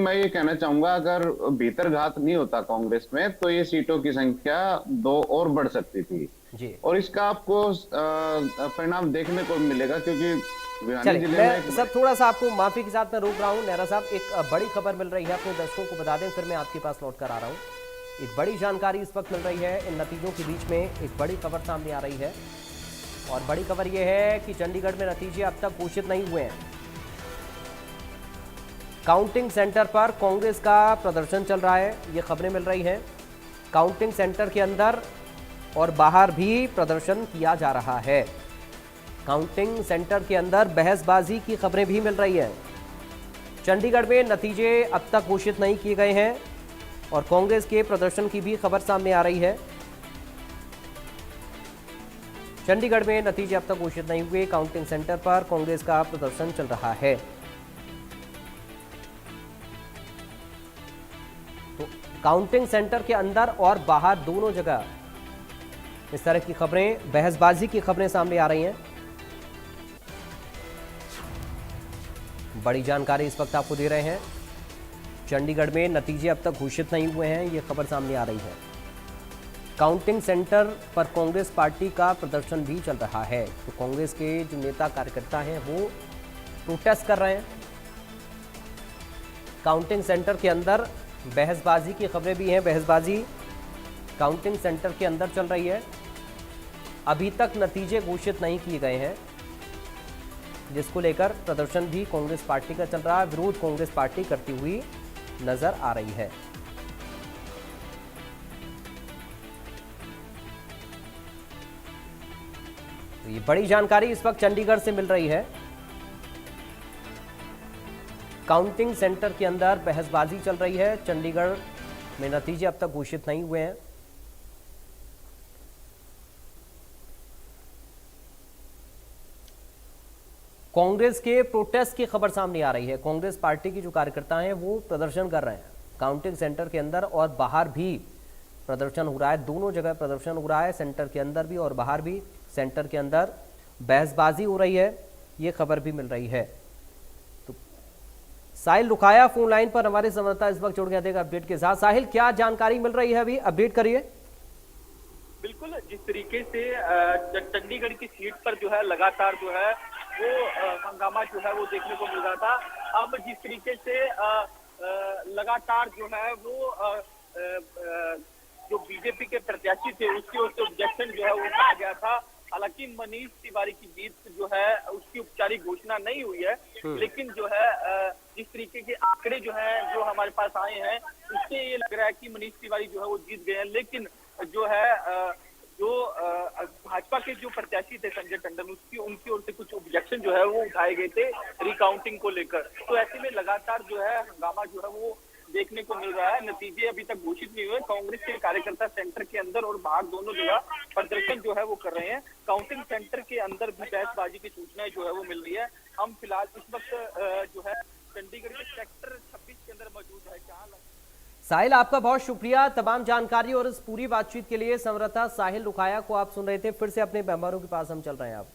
मैं ये कहना चाहूंगा, अगर भीतर घात नहीं होता कांग्रेस में तो ये सीटों की संख्या 2 और बढ़ सकती थी। जी और इसका आपको परिणाम देखने को मिलेगा, क्योंकि भिवानी चलिए, जिले में एक मैं सर थोड़ा सा आपको माफी के साथ मैं रोक रहा हूँ नेहरा साहब। एक बड़ी खबर मिल रही है, अपने दर्शकों को बता दें, फिर मैं आपके पास लौट कर आ रहा हूँ। एक बड़ी जानकारी इस वक्त मिल रही है, इन नतीजों के बीच में एक बड़ी खबर सामने आ रही है। और बड़ी खबर यह है कि चंडीगढ़ में नतीजे अब तक घोषित नहीं हुए हैं। काउंटिंग सेंटर पर कांग्रेस का प्रदर्शन चल रहा है, ये खबरें मिल रही हैं। काउंटिंग सेंटर के अंदर और बाहर भी प्रदर्शन किया जा रहा है। काउंटिंग सेंटर के अंदर बहसबाजी की खबरें भी मिल रही हैं। चंडीगढ़ में नतीजे अब तक घोषित नहीं किए गए हैं और कांग्रेस के प्रदर्शन की भी खबर सामने आ रही है। चंडीगढ़ में नतीजे अब तक घोषित नहीं हुए, काउंटिंग सेंटर पर कांग्रेस का प्रदर्शन चल रहा है। तो काउंटिंग सेंटर के अंदर और बाहर दोनों जगह इस तरह की खबरें, बहसबाजी की खबरें सामने आ रही हैं। बड़ी जानकारी इस वक्त आपको दे रहे हैं। चंडीगढ़ में नतीजे अब तक घोषित नहीं हुए हैं, ये खबर सामने आ रही है। काउंटिंग सेंटर पर कांग्रेस पार्टी का प्रदर्शन भी चल रहा है। तो कांग्रेस के जो नेता कार्यकर्ता हैं वो प्रोटेस्ट कर रहे हैं। काउंटिंग सेंटर के अंदर बहसबाजी की खबरें भी हैं। बहसबाजी काउंटिंग सेंटर के अंदर चल रही है। अभी तक नतीजे घोषित नहीं किए गए हैं, जिसको लेकर प्रदर्शन भी कांग्रेस पार्टी का चल रहा है। विरोध कांग्रेस पार्टी करती हुई नजर आ रही है। तो ये बड़ी जानकारी इस वक्त चंडीगढ़ से मिल रही है। काउंटिंग सेंटर के अंदर बहसबाजी चल रही है। चंडीगढ़ में नतीजे अब तक घोषित नहीं हुए हैं। कांग्रेस के प्रोटेस्ट की खबर सामने आ रही है। कांग्रेस पार्टी की जो कार्यकर्ता हैं वो प्रदर्शन कर रहे हैं। काउंटिंग सेंटर के अंदर और बाहर भी प्रदर्शन हो रहा है। दोनों जगह प्रदर्शन हो रहा है, सेंटर के अंदर भी और बाहर भी। सेंटर के अंदर बहसबाजी हो रही है, ये खबर भी मिल रही है। तो साहिल रुखाया फोन लाइन पर हमारे संवाददाता इस वक्त जुड़ गए थे अपडेट के साथ। साहिल, क्या जानकारी मिल रही है अभी, अपडेट करिए। बिल्कुल, जिस तरीके से चंडीगढ़ की सीट पर जो है लगातार जो है वो हंगामा जो है वो देखने को मिल रहा था। अब जिस तरीके से लगातार जो है वो जो बीजेपी के प्रत्याशी थे उसकी ओर से ऑब्जेक्शन जो है वो उठाया गया था। हालांकि मनीष तिवारी की जीत जो है उसकी औपचारिक घोषणा नहीं हुई है, लेकिन जो है जिस तरीके के आंकड़े जो है जो हमारे पास आए हैं उससे ये लग रहा है कि मनीष तिवारी जो है वो जीत गए हैं। लेकिन जो है जो भाजपा के जो प्रत्याशी थे संजय टंडन, उनकी ओर से कुछ ऑब्जेक्शन जो है वो उठाए गए थे रिकाउंटिंग को लेकर। तो ऐसे में लगातार जो है हंगामा जो है वो देखने को मिल रहा है। नतीजे अभी तक घोषित नहीं हुए। कांग्रेस के कार्यकर्ता सेंटर के अंदर और बाहर दोनों जगह प्रदर्शन जो है वो कर रहे हैं। काउंटिंग सेंटर के अंदर भी बहसबाजी की सूचनाएं जो है वो मिल रही है। हम फिलहाल इस वक्त जो है चंडीगढ़ के सेक्टर 26 के अंदर मौजूद है, जहाँ साहिल आपका बहुत शुक्रिया तमाम जानकारी और इस पूरी बातचीत के लिए। संवाददाता साहिल रुखाया को आप सुन रहे थे। फिर से अपने मेहमानों के पास हम चल रहे हैं। आप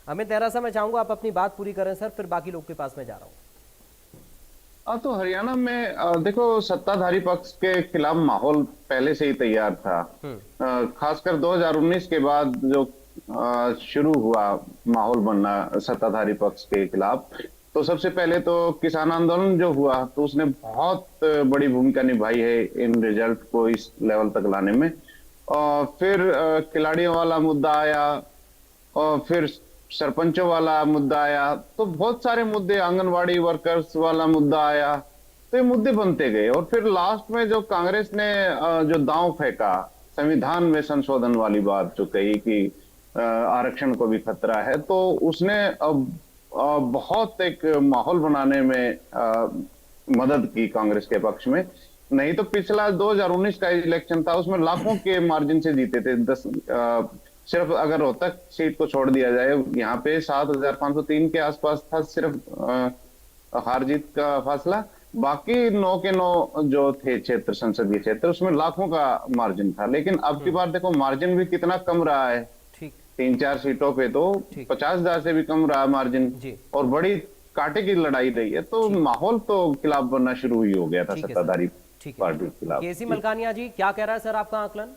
अमित नेहरा साहब, मैं चाहूंगा आप अपनी बात पूरी करें सर, फिर बाकी लोग के पास मैं जा रहा हूँ। तो हरियाणा में देखो, सत्ताधारी पक्ष के खिलाफ माहौल पहले से ही तैयार था। खासकर 2019 के बाद जो शुरू हुआ माहौल बनना सत्ताधारी पक्ष के खिलाफ, तो सबसे पहले तो किसान आंदोलन जो हुआ तो उसने बहुत बड़ी भूमिका निभाई है इन रिजल्ट को इस लेवल तक लाने में। और फिर खिलाड़ियों वाला मुद्दा आया, और फिर सरपंचों वाला मुद्दा आया, तो बहुत सारे मुद्दे, आंगनवाड़ी वर्कर्स वाला मुद्दा आया, तो ये मुद्दे बनते गए। और फिर लास्ट में जो कांग्रेस ने जो दांव फेंका, संविधान में संशोधन वाली बात जो कही कि आरक्षण को भी खतरा है, तो उसने अब बहुत एक माहौल बनाने में मदद की कांग्रेस के पक्ष में। नहीं तो पिछला 2019 का इलेक्शन था, उसमें लाखों के मार्जिन से जीते थे। सिर्फ अगर रोहतक सीट को छोड़ दिया जाए, यहाँ पे 7,503 के आसपास था सिर्फ हार जीत का फासला। बाकी 9 के 9 जो थे क्षेत्र, संसदीय क्षेत्र, उसमें लाखों का मार्जिन था। लेकिन अब की बार देखो मार्जिन भी कितना कम रहा है। 3-4 सीटों पे तो 50,000 से भी कम रहा मार्जिन। और बड़ी कांटे की लड़ाई रही है, तो माहौल तो खिलाफ बनना शुरू ही हो गया था ठीक है सर, सत्ताधारी ठीक है। पार्टी के खिलाफ। केसी मलकानिया जी, क्या कह रहा है सर आपका आकलन?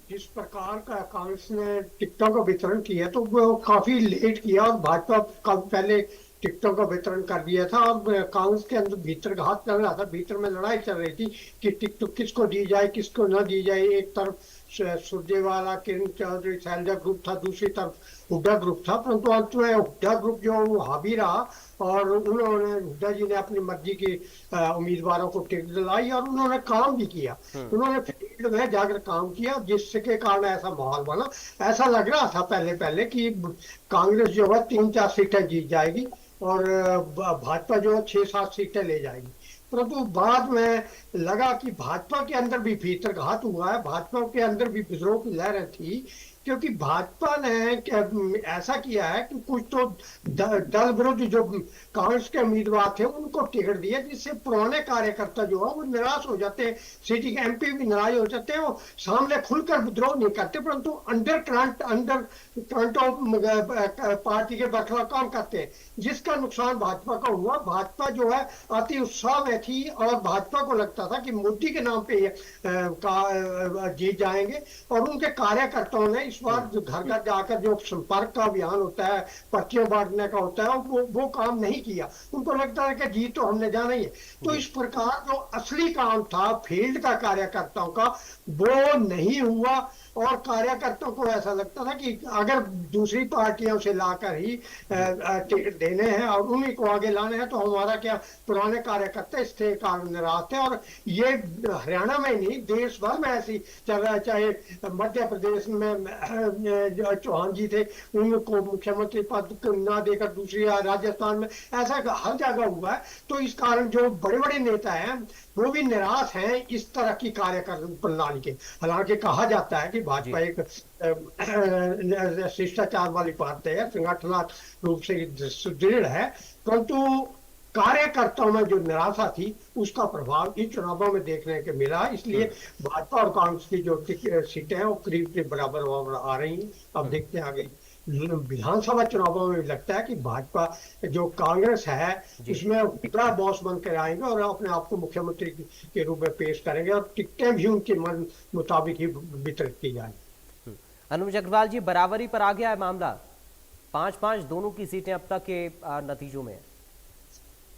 जिस प्रकार का कांग्रेस ने टिकटों का वितरण किया तो वो काफी लेट किया, और भाजपा कल पहले टिकटों का वितरण कर दिया था, और कांग्रेस के अंदर भीतर घात चल रहा था, भीतर में लड़ाई चल रही थी कि टिकटॉक किसको दी जाए किसको न दी जाए। एक तरफ सुरजेवाला, किरण चौधरी, शैलजा ग्रुप था, दूसरी तरफ हुड्डा ग्रुप था, परंतु अंत में हुड्डा ग्रुप जो हावी रहा, और उन्होंने, हुड्डा जी ने अपनी मर्जी के उम्मीदवारों को टिकट दिलाई, और उन्होंने काम भी किया, उन्होंने फील्ड में जाकर काम किया, जिसके कारण ऐसा माहौल बना। ऐसा लग रहा था पहले पहले कि कांग्रेस जो है 3-4 सीटें जीत जाएगी, और भाजपा जो है 6-7 सीटें ले जाएगी। परंतु बाद में लगा कि भाजपा के अंदर भी भीतर घात हुआ है, भाजपा के अंदर भी विद्रोह की लहरें थी, क्योंकि भाजपा ने ऐसा किया है कि कुछ तो दल विरुद्ध जो कांग्रेस के उम्मीदवार थे उनको टिकट दिया, जिससे पुराने कार्यकर्ता जो है वो निराश हो जाते हैं, सिटी के एमपी भी नाराज हो जाते हैं, वो सामने खुलकर विद्रोह नहीं करते, परंतु अंडर करंट ऑफ पार्टी के बरखलाफ काम करते हैं, जिसका नुकसान भाजपा का हुआ। भाजपा जो है अति उत्साह में थी, और भाजपा को लगता था कि मोदी के नाम पे जीत जाएंगे, और उनके कार्यकर्ताओं ने इस बार जो घर घर जाकर जो संपर्क का अभियान होता है, पर्चियां बांटने का होता है, वो काम नहीं किया। उनको लगता है कि जीत तो हमने जाना ही है। तो इस प्रकार जो असली काम था फील्ड का कार्यकर्ताओं का, वो नहीं हुआ, और कार्यकर्ताओं को ऐसा लगता था कि अगर दूसरी पार्टियों से लाकर ही टिकट देने हैं और उन्हीं को आगे लाने हैं, तो हमारा क्या, पुराने कार्यकर्ता इससे कारण निराश थे। और ये हरियाणा में नहीं, देश भर में ऐसी चल रहा है। चाहे मध्य प्रदेश में जो चौहान जी थे, उनको मुख्यमंत्री पद ना देकर दूसरी, राजस्थान में ऐसा हर जगह हुआ है। तो इस कारण जो बड़े बड़े नेता हैं वो भी निराश हैं इस तरह की कार्यकर्ता प्रणाली के। हालांकि कहा जाता है कि भाजपा एक शिष्टाचार वाली पार्टी है, संगठनात्मक रूप से सुदृढ़ है, परंतु कार्यकर्ताओं में जो निराशा थी उसका प्रभाव इन चुनावों में देखने को मिला। इसलिए भाजपा और कांग्रेस की जो सीटें हैं वो करीब करीब बराबर आ रही हैं। अब देखते हैं आगे विधानसभा चुनावों में लगता है कि भाजपा जो कांग्रेस है उसमें बड़ा बॉस बनकर आएंगे, और अपने आप को मुख्यमंत्री के रूप में पेश करेंगे, और टिकटें भी उनके मन मुताबिक ही वितरित की जाएंगी। अनुज अग्रवाल जी, बराबरी पर आ गया है मामला, 5-5 दोनों की सीटें अब तक के नतीजों में।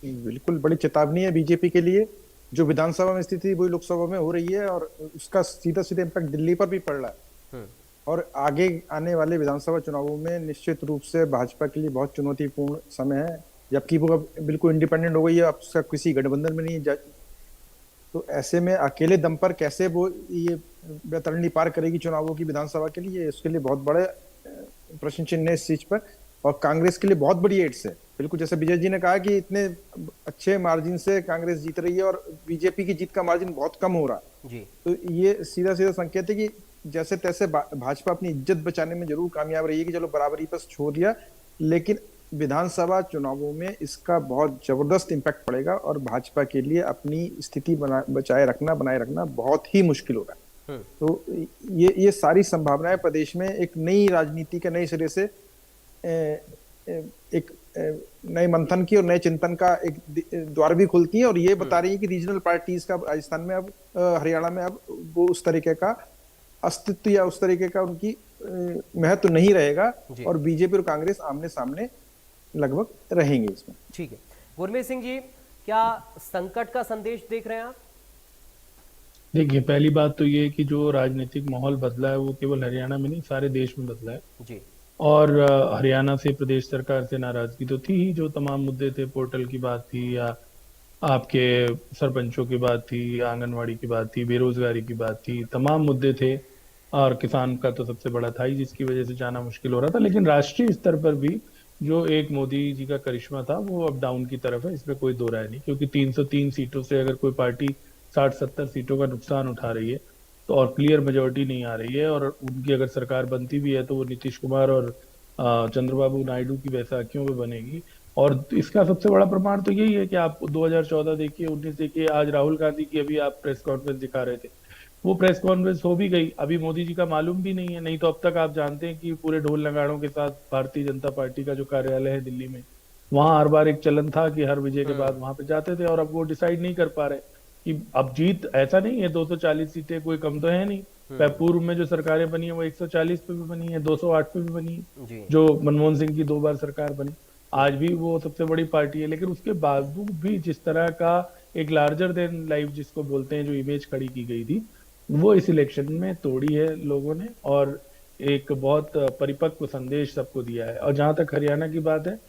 बिल्कुल बड़ी चेतावनी है बीजेपी के लिए। जो विधानसभा में स्थिति वही लोकसभा में हो रही है, और उसका सीधा सीधा इम्पैक्ट दिल्ली पर भी पड़ रहा है। और आगे आने वाले विधानसभा चुनावों में निश्चित रूप से भाजपा के लिए बहुत चुनौतीपूर्ण समय है, जबकि वो अब बिल्कुल इंडिपेंडेंट हो गई है, अब उसका किसी गठबंधन में नहीं है। तो ऐसे में अकेले दम पर कैसे वो ये बैतरणी पार करेगी चुनावों की विधानसभा के लिए, उसके लिए बहुत बड़े प्रश्न चिन्ह है इस चीज पर। और कांग्रेस के लिए बहुत बड़ी एड्स है, बिल्कुल जैसे विजय जी ने कहा कि इतने अच्छे मार्जिन से कांग्रेस जीत रही है और बीजेपी की जीत का मार्जिन बहुत कम हो रहा है जी। तो ये सीधा सीधा संकेत है कि जैसे तैसे भाजपा अपनी इज्जत बचाने में जरूर कामयाब रही है कि चलो बराबरी पर छोड़ दिया, लेकिन विधानसभा चुनावों में इसका बहुत जबरदस्त इम्पैक्ट पड़ेगा, और भाजपा के लिए अपनी स्थिति बनाए रखना बहुत ही मुश्किल होगा। तो ये सारी संभावनाएं प्रदेश में एक नई राजनीति के नए सिरे से एक नए मंथन की और नए चिंतन का एक द्वार भी खुलती है, और ये बता रही है कि रीजनल पार्टीज का राजस्थान में अब, हरियाणा में अब वो उस तरीके का अस्तित्व या उस तरीके का उनकी महत्व नहीं रहेगा, और बीजेपी और कांग्रेस आमने सामने लगभग रहेंगे इसमें। ठीक है, गुरमीत सिंह जी, क्या संकट का संदेश देख रहे हैं आप? देखिए, पहली बात तो ये कि जो राजनीतिक माहौल बदला है वो केवल हरियाणा में नहीं सारे देश में बदला है जी। और हरियाणा से प्रदेश सरकार से नाराजगी तो थी ही, जो तमाम मुद्दे थे, पोर्टल की बात थी, या आपके सरपंचों की बात थी, आंगनवाड़ी की बात थी, बेरोजगारी की बात थी, तमाम मुद्दे थे, और किसान का तो सबसे बड़ा था ही, जिसकी वजह से जाना मुश्किल हो रहा था। लेकिन राष्ट्रीय स्तर पर भी जो एक मोदी जी का करिश्मा था वो अब डाउन की तरफ है, इसमें कोई दो राय नहीं। क्योंकि 303 सीटों से अगर कोई पार्टी 60-70 सीटों का नुकसान उठा रही है तो, और क्लियर मेजोरिटी नहीं आ रही है, और उनकी अगर सरकार बनती भी है तो वो नीतीश कुमार और चंद्रबाबू नायडू की बैसाखियों पे बनेगी। और इसका सबसे बड़ा प्रमाण तो यही है कि आप 2014 देखिए, 19 देखिए, आज राहुल गांधी की अभी आप प्रेस कॉन्फ्रेंस दिखा रहे थे, वो प्रेस कॉन्फ्रेंस हो भी गई, अभी मोदी जी का मालूम भी नहीं है। नहीं तो अब तक आप जानते हैं कि पूरे ढोल नगाड़ों के साथ भारतीय जनता पार्टी का जो कार्यालय है दिल्ली में, वहां हर बार एक चलन था कि हर विजय के बाद वहां पे जाते थे। और अब वो डिसाइड नहीं कर पा रहे कि अब जीत ऐसा नहीं है 240 सीटें कोई कम तो है नहीं। पूर्व में जो सरकारें बनी है वो 140 पे भी बनी है, 208 पे भी बनी है, जो मनमोहन सिंह की 2 बार सरकार बनी। आज भी वो सबसे बड़ी पार्टी है, लेकिन उसके बावजूद भी जिस तरह का एक लार्जर देन लाइफ जिसको बोलते हैं जो इमेज खड़ी की गई थी, वो इस इलेक्शन में तोड़ी है लोगों ने, और एक बहुत परिपक्व संदेश सबको दिया है। और जहां तक हरियाणा की बात है,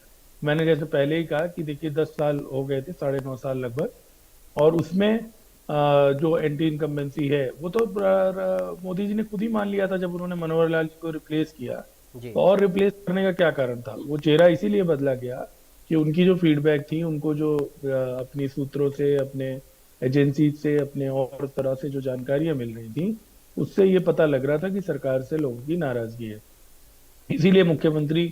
मैंने जैसे पहले ही कहा कि देखिए 10 साल हो गए थे, 9.5 साल लगभग, और उसमें जो एंटी इनकम्बेंसी है वो तो मोदी जी ने खुद ही मान लिया था जब उन्होंने मनोहर लाल जी को रिप्लेस किया। तो और रिप्लेस करने का क्या कारण था? वो चेहरा इसीलिए बदला गया कि उनकी जो फीडबैक थी, उनको जो अपनी सूत्रों से, अपने एजेंसी से, अपने और तरह से जो जानकारियां मिल रही थी, उससे ये पता लग रहा था कि सरकार से लोगों की नाराजगी है। इसीलिए मुख्यमंत्री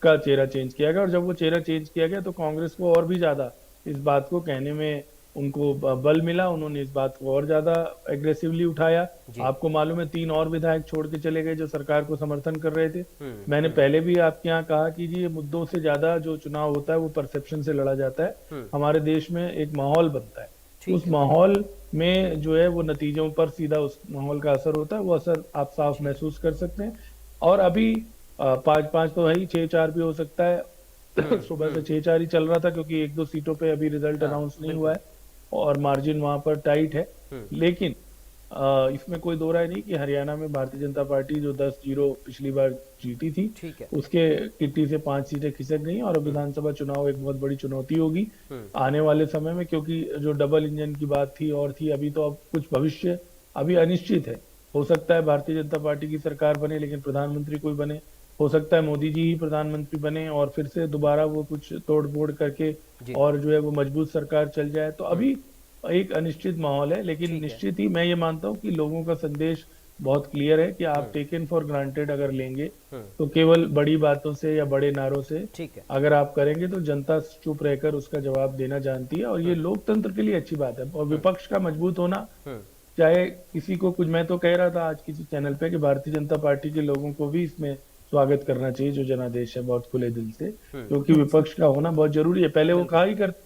का चेहरा चेंज किया गया, और जब वो चेहरा चेंज किया गया तो कांग्रेस को और भी ज्यादा इस बात को कहने में उनको बल मिला। उन्होंने इस बात को और ज्यादा एग्रेसिवली उठाया। आपको मालूम है 3 और विधायक छोड़ के चले गए जो सरकार को समर्थन कर रहे थे। मैंने पहले भी आपके यहाँ कहा कि जी ये मुद्दों से ज्यादा जो चुनाव होता है वो परसेप्शन से लड़ा जाता है। हमारे देश में एक माहौल बनता है, उस माहौल में जो है वो नतीजों पर सीधा उस माहौल का असर होता है। वो असर आप साफ महसूस कर सकते हैं। और अभी 5-5 तो है ही, 6-4 भी हो सकता है। सुबह से 6-4 ही चल रहा था क्योंकि 1-2 सीटों पे अभी रिजल्ट अनाउंस नहीं हुआ है और मार्जिन वहां पर टाइट है। लेकिन इसमें कोई दो राय नहीं कि हरियाणा में भारतीय जनता पार्टी जो 10-0 पिछली बार जीती थी, उसके किट्टी से 5 सीटें खिसक गई और विधानसभा चुनाव एक बहुत बड़ी चुनौती होगी आने वाले समय में, क्योंकि जो डबल इंजन की बात थी और थी, अभी तो अब कुछ भविष्य अभी अनिश्चित है। हो सकता है भारतीय जनता पार्टी की सरकार बने लेकिन प्रधानमंत्री कोई बने, हो सकता है मोदी जी ही प्रधानमंत्री बने और फिर से दोबारा वो कुछ तोड़ फोड़ करके और जो है वो मजबूत सरकार चल जाए। तो अभी एक अनिश्चित माहौल है, लेकिन निश्चित ही मैं ये मानता हूँ कि लोगों का संदेश बहुत क्लियर है कि आप टेकन फॉर ग्रांटेड अगर लेंगे तो केवल बड़ी बातों से या बड़े नारों से अगर आप करेंगे तो जनता चुप रहकर उसका जवाब देना जानती है, और ये लोकतंत्र के लिए अच्छी बात है। और विपक्ष का मजबूत होना, चाहे किसी को कुछ, मैं तो कह रहा था आज किसी चैनल पे कि भारतीय जनता पार्टी के लोगों को भी इसमें स्वागत करना चाहिए जो जनादेश है, बहुत खुले दिल से, क्योंकि विपक्ष का होना बहुत जरूरी है। पहले वो कहा ही करते,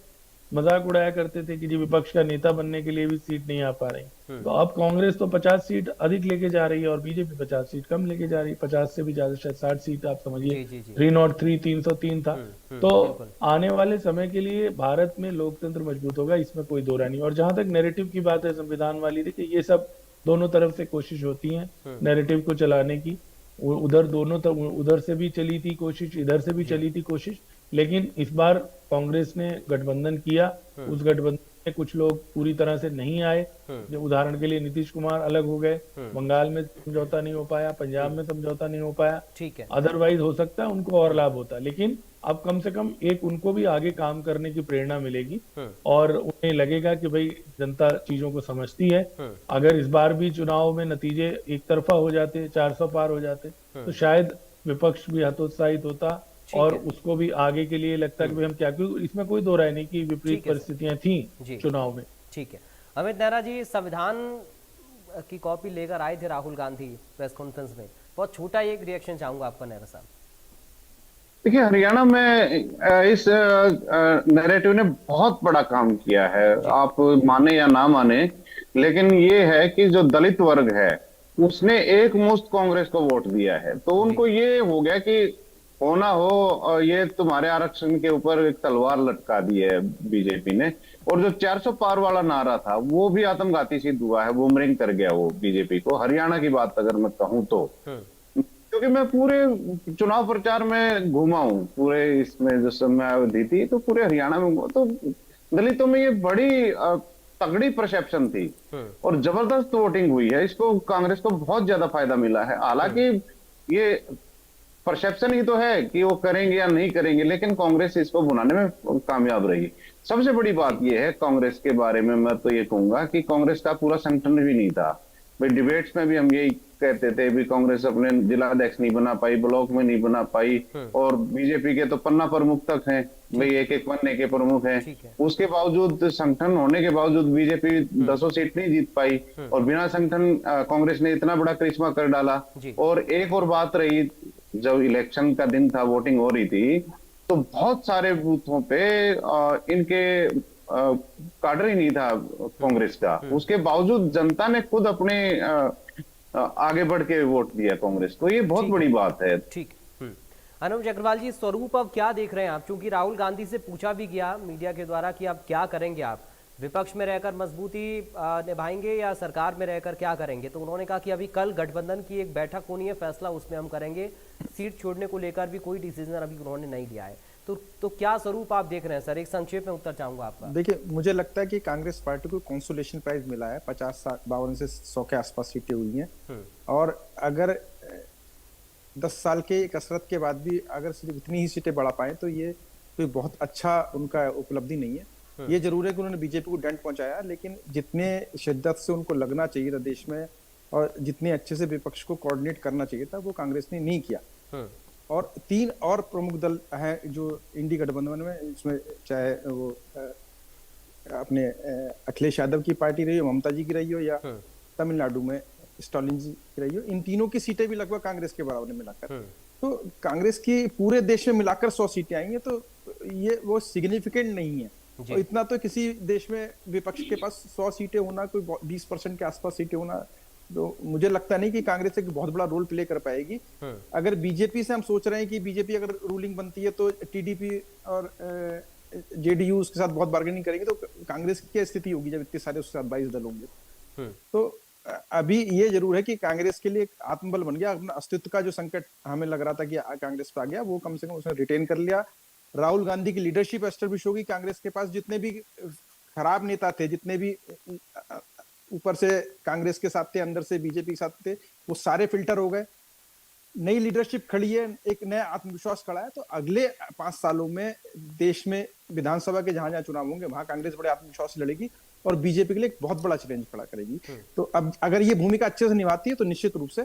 मजाक उड़ाया करते थे कि जी विपक्ष का नेता बनने के लिए भी सीट नहीं आ पा रही। तो अब कांग्रेस तो 50 सीट अधिक लेके जा रही है और बीजेपी 50 सीट कम लेके जा रही है, 50 से भी ज्यादा, शायद 60 सीट आप समझिए, 303 303 था। तो आने वाले समय के लिए भारत में लोकतंत्र मजबूत होगा, इसमें कोई दो राय नहीं। और जहां तक नैरेटिव की बात है संविधान वाली, देखिए ये सब दोनों तरफ से कोशिश होती है नैरेटिव को चलाने की। उधर दोनों उधर से भी चली थी कोशिश, इधर से भी चली थी कोशिश, लेकिन इस बार कांग्रेस ने गठबंधन किया। उस गठबंधन में कुछ लोग पूरी तरह से नहीं आए। जो उदाहरण के लिए नीतीश कुमार अलग हो गए, बंगाल में समझौता नहीं हो पाया, पंजाब में समझौता नहीं हो पाया। अदरवाइज हो सकता है उनको और लाभ होता, लेकिन अब कम से कम एक उनको भी आगे काम करने की प्रेरणा मिलेगी और उन्हें लगेगा कि भाई जनता चीजों को समझती है। अगर इस बार भी चुनाव में नतीजे एक तरफा हो जाते, 400 पार हो जाते, तो शायद विपक्ष भी हतोत्साहित होता और उसको भी आगे के लिए लगता कि भाई हम क्या, क्योंकि इसमें कोई दो राय नहीं कि विपरीत परिस्थितियां थी चुनाव में। ठीक है, अमित नेहरा जी संविधान की कॉपी लेकर आए थे राहुल गांधी प्रेस कॉन्फ्रेंस में, बहुत छोटा एक रिएक्शन चाहूंगा आपका नेहरा साहब। देखिए, हरियाणा में इस नैरेटिव ने बहुत बड़ा काम किया है, आप माने या ना माने, लेकिन ये है कि जो दलित वर्ग है उसने एक मुश्त कांग्रेस को वोट दिया है। तो उनको ये हो गया कि होना हो, और ये तुम्हारे आरक्षण के ऊपर एक तलवार लटका दी है बीजेपी ने। और जो 400 पार वाला नारा था वो भी आत्मघाती सिद्ध हुआ है, बूमरिंग कर गया वो बीजेपी को। हरियाणा की बात अगर मैं कहूं तो, क्योंकि मैं पूरे चुनाव प्रचार में घूमा हूं, पूरे इसमें जो समय अवधि थी तो पूरे हरियाणा में, तो दलितों में ये बड़ी तगड़ी परसेप्शन थी और जबरदस्त वोटिंग हुई है। इसको कांग्रेस को बहुत ज्यादा फायदा मिला है। हालांकि ये परसेप्शन ही तो है कि वो करेंगे या नहीं करेंगे, लेकिन कांग्रेस इसको बुलाने में कामयाब रही। सबसे बड़ी बात यह है कांग्रेस के बारे में, मैं तो ये कहूंगा कि कांग्रेस का पूरा संगठन भी नहीं था। भाई डिबेट्स में भी हम यही कहते थे भी कांग्रेस अपने जिला अध्यक्ष नहीं बना पाई, ब्लॉक में नहीं बना पाई, और बीजेपी के तो पन्ना प्रमुख तक हैं भाई, एक एक पन्ने के प्रमुख हैं। ठीक है। उसके बावजूद, संगठन होने के बावजूद बीजेपी 10 सीट नहीं जीत पाई, और बिना संगठन कांग्रेस ने इतना बड़ा करिश्मा कर डाला। और एक और बात रही, जब इलेक्शन का दिन था, वोटिंग हो रही थी, तो बहुत सारे बूथों पे इनके काडर ही नहीं था कांग्रेस का। उसके बावजूद जनता ने खुद अपने आगे बढ़ के वोट दिया कांग्रेस को। ये बहुत बड़ी बात है। ठीक। अनुज अग्रवाल जी, स्वरूप अब क्या देख रहे हैं आप? क्योंकि राहुल गांधी से पूछा भी गया मीडिया के द्वारा कि अब क्या करेंगे आप, विपक्ष में रहकर मजबूती निभाएंगे या सरकार में रहकर क्या करेंगे? तो उन्होंने कहा कि अभी कल गठबंधन की एक बैठक होनी है, फैसला उसमें हम करेंगे, सीट छोड़ने को लेकर भी कोई डिसीजन अभी उन्होंने नहीं लिया है। तो क्या स्वरूप आप देख रहे हैं सर? एक संक्षेप में उत्तर चाहूंगा आपका। देखिए, मुझे लगता है कि कांग्रेस पार्टी को कंसोलेशन प्राइज मिला है, 52 से 100 के आसपास सीटें हुई हैं, और अगर 10 साल के कसरत के बाद भी अगर सिर्फ इतनी ही सीटें बढ़ा पाए तो ये कोई बहुत अच्छा उनका उपलब्धि नहीं है। ये जरूर है कि उन्होंने बीजेपी को डेंट पहुंचाया, लेकिन जितने शिद्दत से उनको लगना चाहिए था देश में, और जितने अच्छे से विपक्ष को कोऑर्डिनेट करना चाहिए था, वो कांग्रेस ने नहीं किया। और 3 और प्रमुख दल हैं जो इंडी गठबंधन में, इसमें चाहे वो अपने अखिलेश यादव की पार्टी रही हो, ममता जी की रही हो, या तमिलनाडु में स्टालिन जी की रही हो, इन तीनों की सीटें भी लगभग कांग्रेस के बराबर मिलाकर, तो कांग्रेस की पूरे देश में मिलाकर 100 सीटें आएंगी, तो ये वो सिग्निफिकेंट नहीं है। और इतना तो किसी देश में विपक्ष के पास 100 सीटें होना, कोई 20% के आसपास सीटें होना, तो मुझे लगता नहीं कि कांग्रेस एक बहुत बड़ा रोल प्ले कर पाएगी। अगर बीजेपी से हम सोच रहे हैं कि बीजेपी अगर रूलिंग बनती है तो टीडीपी और जेडीयू उसके साथ बहुत बार्गेनिंग करेंगे, तो कांग्रेस की क्या स्थिति होगी जब इतने सारे उसके साथ 22 दल होंगे। तो अभी ये जरूर है कि कांग्रेस के लिए एक आत्मबल बन गया, अपना अस्तित्व का जो संकट हमें लग रहा था कि कांग्रेस पे आ गया, वो कम से कम उसने रिटेन कर लिया। राहुल गांधी की लीडरशिप एस्टेब्लिश होगी कांग्रेस के पास। जितने भी खराब नेता थे, जितने भी ऊपर से कांग्रेस के साथ थे, अंदर से बीजेपी के साथ थे, वो सारे फिल्टर हो गए। नई लीडरशिप खड़ी है, एक नया आत्मविश्वास खड़ा है, तो अगले 5 सालों में देश में विधानसभा के जहां जहां चुनाव होंगे वहां कांग्रेस बड़े आत्मविश्वास से लड़ेगी और बीजेपी के लिए एक बहुत बड़ा चैलेंज खड़ा करेगी। तो अब अगर ये भूमिका अच्छे से निभाती है तो निश्चित रूप से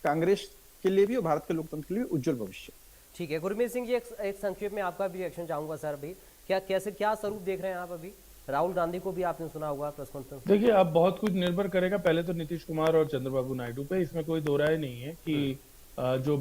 कांग्रेस के लिए भी और भारत के लोकतंत्र के लिए उज्जवल भविष्य। ठीक है, गुरमीत सिंह जी, एक संक्षेप में आपका भी रिएक्शन चाहूंगा सर। अभी क्या स्वरूप देख रहे हैं आप? अभी राहुल गांधी को भी आपने सुना होगा प्रेस कॉन्फ्रेंस। देखिए, अब बहुत कुछ निर्भर करेगा पहले तो नीतीश कुमार और चंद्रबाबू नायडू पे, इसमें कोई दो राय नहीं है कि जो